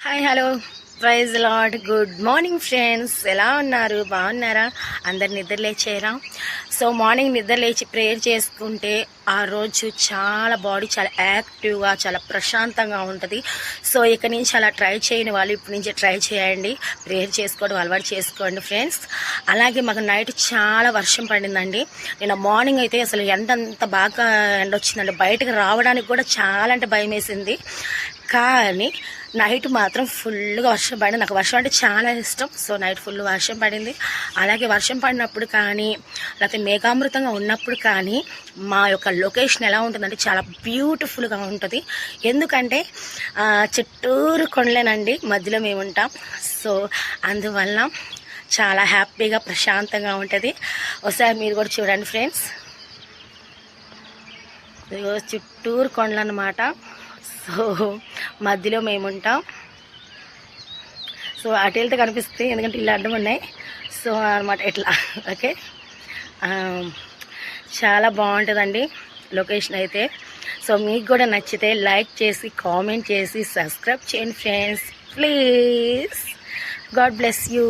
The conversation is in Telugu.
Hi hello praise lord good morning friends. ఎలా ఉన్నారు? బాగున్నారా? అందరు నిద్ర లేచారా? సో మార్నింగ్ నిద్ర లేచి ప్రేయర్ చేసుకుంటే ఆ రోజు చాలా బాడీ చాలా యాక్టివ్గా చాలా ప్రశాంతంగా ఉంటుంది. సో ఇక నుంచి అలా ట్రై చేయని వాళ్ళు ఇప్పటి నుంచి ట్రై చేయండి. ప్రేయర్ చేసుకోవడం అలవాటు చేసుకోండి ఫ్రెండ్స్. అలాగే మాకు నైట్ చాలా వర్షం పడిందండి. నిన్న మార్నింగ్ అయితే అసలు ఎండంత బాగా ఎండ వచ్చిందండి. బయటకు రావడానికి కూడా చాలా అంటే భయం వేసింది. కానీ నైట్ మాత్రం ఫుల్గా వర్షం పడింది. నాకు వర్షం అంటే చాలా ఇష్టం. సో నైట్ ఫుల్ వర్షం పడింది. అలాగే వర్షం పడినప్పుడు కానీ లేకపోతే మేఘామృతంగా ఉన్నప్పుడు కానీ మా యొక్క లొకేషన్ ఎలా ఉంటుందంటే చాలా బ్యూటిఫుల్గా ఉంటుంది. ఎందుకంటే చుట్టూరు కొండలేనండి, మధ్యలో మేము ఉంటాం. సో అందువల్ల చాలా హ్యాపీగా ప్రశాంతంగా ఉంటుంది. ఒకసారి మీరు కూడా చూడండి ఫ్రెండ్స్. చుట్టూరు కొండలు అన్నమాట. సో మధ్యలో మేము ఉంటాం. సో అటు వెళ్తే కనిపిస్తాయి, ఎందుకంటే ఇల్లు అడ్డం ఉన్నాయి. సో అనమాట ఇట్లా. ఓకే, చాలా బాగుంటుందండి లొకేషన్ అయితే. సో మీకు కూడా నచ్చితే లైక్ చేసి కామెంట్ చేసి సబ్స్క్రైబ్ చేయండి friends please. God bless you.